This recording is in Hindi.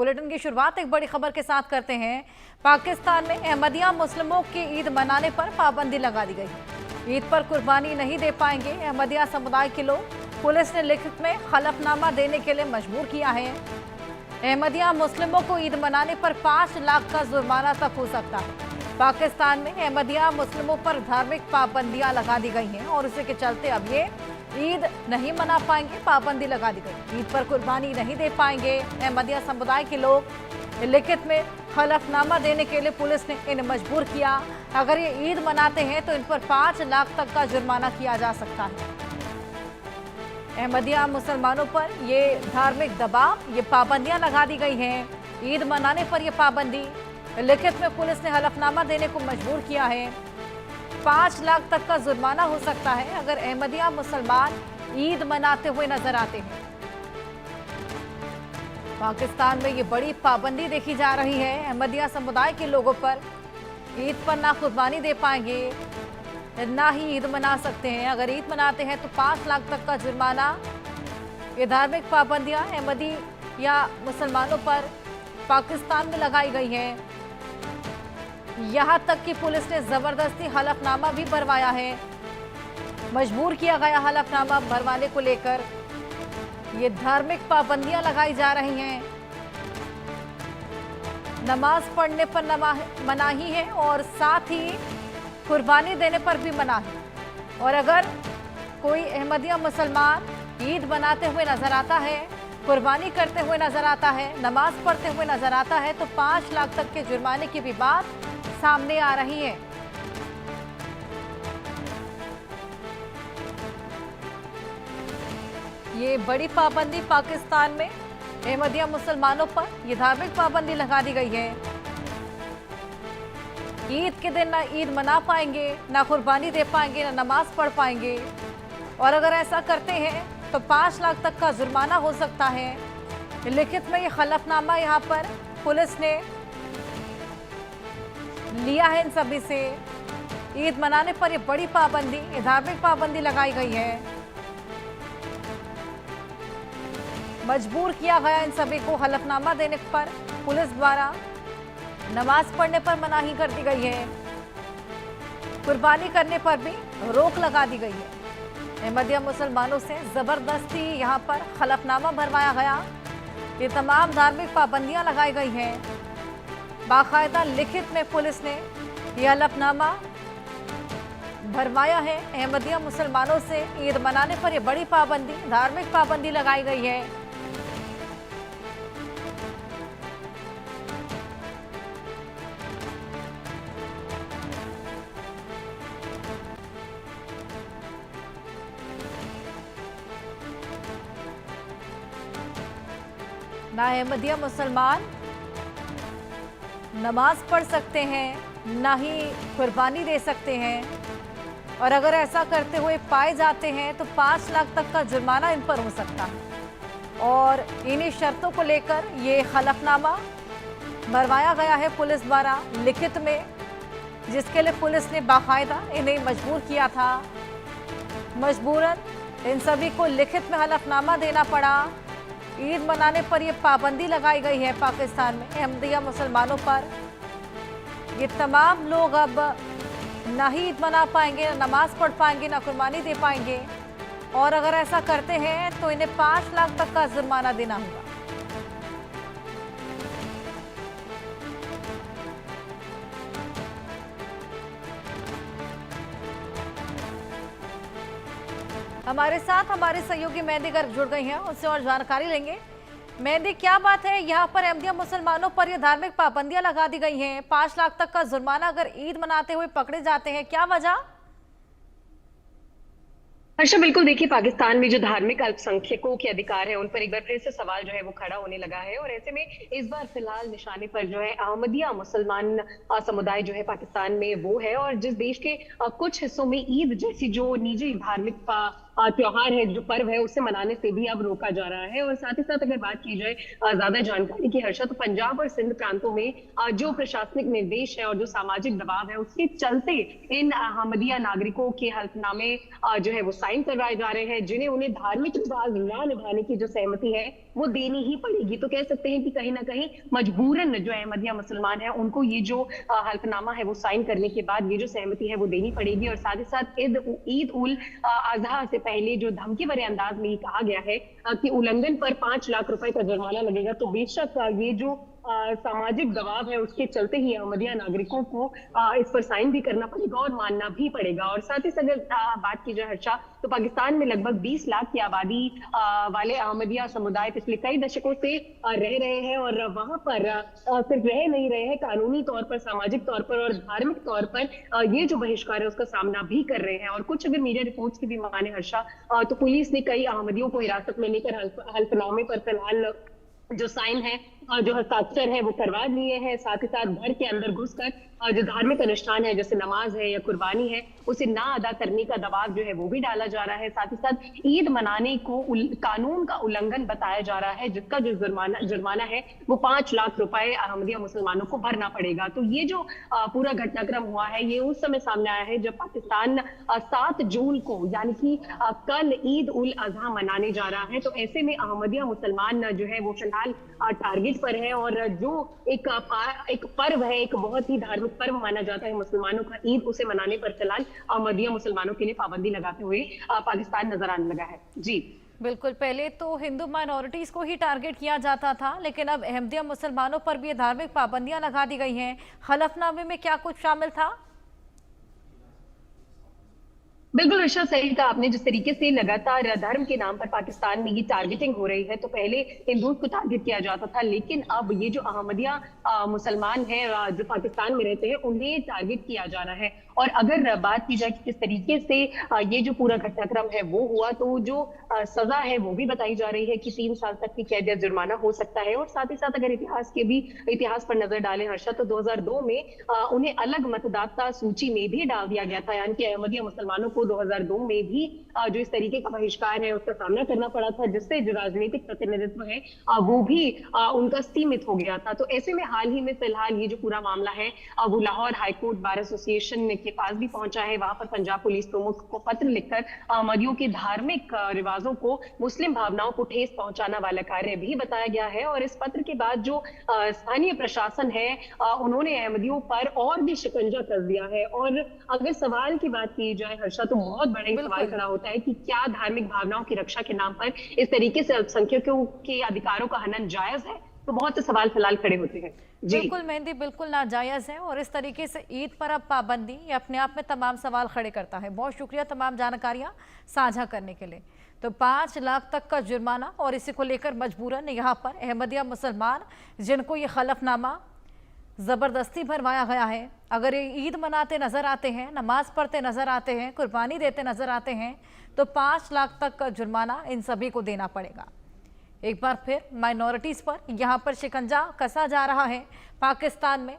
बुलेटिन की शुरुआत एक बड़ी खबर के साथ करते हैं। पाकिस्तान में अहमदिया मुस्लिमों की ईद मनाने पर पाबंदी लगा दी गई। ईद पर कुर्बानी नहीं दे पाएंगे अहमदिया समुदाय के लोग। पुलिस ने लिखित में हलफनामा देने के लिए मजबूर किया है। अहमदिया मुस्लिमों को ईद मनाने पर 5 लाख का जुर्माना तक हो सकता है। पाकिस्तान में अहमदिया मुस्लिमों पर धार्मिक पाबंदियां लगा दी गई हैं और इसी के चलते अब ये ईद नहीं मना पाएंगे, पाबंदी लगा दी गई। ईद पर कुर्बानी नहीं दे पाएंगे अहमदिया समुदाय के लोग। लिखित में हलफनामा देने के लिए पुलिस ने इन्हें मजबूर किया। अगर ये ईद मनाते हैं तो इन पर 5 लाख तक का जुर्माना किया जा सकता है। अहमदिया मुसलमानों पर ये धार्मिक दबाव, ये पाबंदियां लगा दी गई हैं। ईद मनाने पर यह पाबंदी, लिखित में पुलिस ने हलफनामा देने को मजबूर किया है। 5 लाख तक का जुर्माना हो सकता है अगर अहमदिया मुसलमान ईद मनाते हुए नजर आते हैं। पाकिस्तान में ये बड़ी पाबंदी देखी जा रही है। अहमदिया समुदाय के लोगों पर ईद पर ना कुर्बानी दे पाएंगे, ना ही ईद मना सकते हैं। अगर ईद मनाते हैं तो 5 लाख तक का जुर्माना। ये धार्मिक पाबंदियां अहमदी या मुसलमानों पर पाकिस्तान में लगाई गई हैं। यहां तक कि पुलिस ने जबरदस्ती हलफनामा भी भरवाया है। मजबूर किया गया हलफनामा भरवाने को लेकर। ये धार्मिक पाबंदियां लगाई जा रही हैं। नमाज पढ़ने पर मनाही है और साथ ही कुर्बानी देने पर भी मना है। और अगर कोई अहमदिया मुसलमान ईद मनाते हुए नजर आता है, कुर्बानी करते हुए नजर आता है, नमाज पढ़ते हुए नजर आता है तो 5 लाख तक के जुर्माने की भी बात सामने आ रही है। ये बड़ी पाबंदी पाकिस्तान में अहमदिया मुसलमानों पर यह धार्मिक पाबंदी लगा दी गई है। ईद के दिन ना ईद मना पाएंगे, ना कुर्बानी दे पाएंगे, ना नमाज पढ़ पाएंगे। और अगर ऐसा करते हैं तो 5 लाख तक का जुर्माना हो सकता है। लिखित में ये हलफनामा यहाँ पर पुलिस ने लिया है इन सभी से। ईद मनाने पर यह बड़ी पाबंदी, ये धार्मिक पाबंदी लगाई गई है। मजबूर किया गया इन सभी को हलफनामा देने पर पुलिस द्वारा। नमाज पढ़ने पर मनाही कर दी गई है। कुर्बानी करने पर भी रोक लगा दी गई है। अहमदिया मुसलमानों से जबरदस्ती यहां पर हलफनामा भरवाया गया। ये तमाम धार्मिक पाबंदियां लगाई गई हैं। बाकायदा लिखित में पुलिस ने यह हलफनामा भरवाया है। अहमदिया मुसलमानों से ईद मनाने पर यह बड़ी पाबंदी, धार्मिक पाबंदी लगाई गई है। ना अहमदिया मुसलमान नमाज पढ़ सकते हैं, ना ही कुर्बानी दे सकते हैं। और अगर ऐसा करते हुए पाए जाते हैं तो 5 लाख तक का जुर्माना इन पर हो सकता है। और इन्हीं शर्तों को लेकर ये हलफनामा भरवाया गया है पुलिस द्वारा लिखित में, जिसके लिए पुलिस ने बाकायदा इन्हें मजबूर किया था। मजबूरन इन सभी को लिखित में हलफनामा देना पड़ा। ईद मनाने पर यह पाबंदी लगाई गई है पाकिस्तान में अहमदिया मुसलमानों पर। ये तमाम लोग अब ना ही ईद मना पाएंगे, ना नमाज पढ़ पाएंगे, ना कुर्बानी दे पाएंगे। और अगर ऐसा करते हैं तो इन्हें 5 लाख तक का जुर्माना देना होगा। हमारे साथ हमारे सहयोगी मेहंदी गर्ग जुड़ गई हैं, उनसे और जानकारी लेंगे। मेहंदी, क्या बात है, यहाँ पर अहमदिया मुसलमानों पर ये धार्मिक पाबंदियां लगा दी गई हैं। 5 लाख तक का जुर्माना अगर ईद मनाते हुए पकड़े जाते हैं, क्या वजह? हर्षा, बिल्कुल देखिए, पाकिस्तान में जो धार्मिक अल्पसंख्यकों के अधिकार है उन पर एक बार फिर से सवाल जो है वो खड़ा होने लगा है। और ऐसे में इस बार फिलहाल निशाने पर जो है अहमदिया मुसलमान समुदाय जो है पाकिस्तान में वो है। और जिस देश के कुछ हिस्सों में ईद जैसी जो निजी धार्मिक त्योहार है, जो पर्व है, उसे मनाने से भी अब रोका जा रहा है। और साथ ही साथ अगर बात की जाए ज्यादा जानकारी की हर्षा, तो पंजाब और सिंध प्रांतों में जो प्रशासनिक निर्देश है और जो सामाजिक दबाव है, उसके चलते इन अहमदिया नागरिकों के हल्फनामे जो है वो साइन करवाए जा रहे हैं, जिन्हें उन्हें धार्मिक रिवाज ना निभाने की जो सहमति है वो देनी ही पड़ेगी। तो कह सकते हैं कि कहीं ना कहीं मजबूरन जो अहमदिया मुसलमान है, उनको ये जो हल्फनामा है वो साइन करने के बाद ये जो सहमति है वो देनी पड़ेगी। और साथ ही साथ ईद उल अजहा से पहले जो धमकी भरे अंदाज में ये कहा गया है कि उल्लंघन पर 5 लाख रुपए का जुर्माना लगेगा। तो बेशक ये जो सामाजिक दबाव है, उसके चलते ही अहमदिया नागरिकों को इस पर साइन भी करना पड़ेगा और मानना भी पड़ेगा। और साथ ही अगर बात की जाए हर्षा, तो पाकिस्तान में लगभग 20 लाख की आबादी वाले अहमदिया समुदाय पिछले कई दशकों से रह रहे हैं, और वहां पर सिर्फ रह नहीं रहे हैं, कानूनी तौर पर, सामाजिक तौर पर और धार्मिक तौर पर ये जो बहिष्कार है उसका सामना भी कर रहे हैं। और कुछ अगर मीडिया रिपोर्ट्स की भी माने हर्षा, तो पुलिस ने कई अहमदियों को हिरासत में लेकर हल्फनामे पर फिलहाल जो साइन है, जो हस्ताक्षर है वो करवा लिए हैं। साथ ही साथ घर के अंदर घुसकर जो धार्मिक अनुष्ठान है, जैसे नमाज है या कुर्बानी है, उसे ना अदा करने का दबाव जो है वो भी डाला जा रहा है। साथ ही साथ ईद मनाने को कानून का उल्लंघन बताया जा रहा है, जिसका जो जुर्माना है वो 5 लाख रुपए अहमदिया मुसलमानों को भरना पड़ेगा। तो ये जो पूरा घटनाक्रम हुआ है, ये उस समय सामने आया है जब पाकिस्तान 7 जून को, यानी कि कल ईद उल अजहा मनाने जा रहा है। तो ऐसे में अहमदिया मुसलमान जो है वो फिलहाल टारगेट पर है, और जो एक पर्व है, एक बहुत ही धार्मिक पर्व माना जाता है मुसलमानों का ईद, उसे मनाने पर फिलहाल अहमदिया मुसलमानों के लिए पाबंदी लगाते हुए पाकिस्तान नजर आने लगा है। जी बिल्कुल, पहले तो हिंदू माइनॉरिटीज को ही टारगेट किया जाता था, लेकिन अब अहमदिया मुसलमानों पर भी धार्मिक पाबंदियां लगा दी गई हैं। हलफनामे में क्या कुछ शामिल था? बिल्कुल ऋषा, सही कहा आपने। जिस तरीके से लगातार धर्म के नाम पर पाकिस्तान में ये टारगेटिंग हो रही है, तो पहले हिंदुओं को टारगेट किया जाता था, लेकिन अब ये जो अहमदिया मुसलमान है जो पाकिस्तान में रहते हैं, उन्हें टारगेट किया जा रहा है। और अगर बात की जाए कि किस तरीके से ये जो पूरा घटनाक्रम है वो हुआ, तो जो सजा है वो भी बताई जा रही है कि 3 साल तक की कैद या जुर्माना हो सकता है। और साथ ही साथ अगर इतिहास पर नजर डालें हर्षा, तो 2002 में उन्हें अलग मतदाता सूची में भी डाल दिया गया था, यानी कि अहमदिया मुसलमानों को 2002 में भी जो इस तरीके का बहिष्कार है उसका सामना करना पड़ा था, जिससे जो राजनीतिक प्रतिनिधित्व है वो भी उनका सीमित हो गया था। तो ऐसे में हाल ही में फिलहाल ये जो पूरा मामला है वो लाहौर हाईकोर्ट बार एसोसिएशन के पास भी पहुंचा है। वहां पर पंजाब पुलिस प्रमुख को पत्र लिखकर अहमदियों के धार्मिक रिवाजों को, मुस्लिम भावनाओं को ठेस पहुंचाना वाला कार्य भी बताया गया है। और इस पत्र के बाद जो स्थानीय प्रशासन है, उन्होंने अहमदियों पर और भी शिकंजा कर दिया है। और अगर सवाल की बात की जाए हर्षा, तो बहुत बड़ा ही सवाल खड़ा होता है कि क्या धार्मिक भावनाओं की रक्षा के नाम पर इस तरीके से अल्पसंख्यकों के अधिकारों का हनन जायज है? तो बहुत से सवाल फिलहाल खड़े होते हैं। बिल्कुल मेहंदी, बिल्कुल नाजायज है, और इस तरीके से ईद पर अब पाबंदी ये अपने आप में तमाम सवाल खड़े करता है। बहुत शुक्रिया तमाम जानकारियां साझा करने के लिए। तो 5 लाख तक का जुर्माना, और इसी को लेकर मजबूरन यहाँ पर अहमदिया मुसलमान जिनको ये खलफनामा ज़बरदस्ती भरवाया गया है, अगर ये ईद मनाते नज़र आते हैं, नमाज पढ़ते नज़र आते हैं, कुर्बानी देते नज़र आते हैं, तो 5 लाख तक का जुर्माना इन सभी को देना पड़ेगा। एक बार फिर माइनॉरिटीज़ पर यहाँ पर शिकंजा कसा जा रहा है पाकिस्तान में।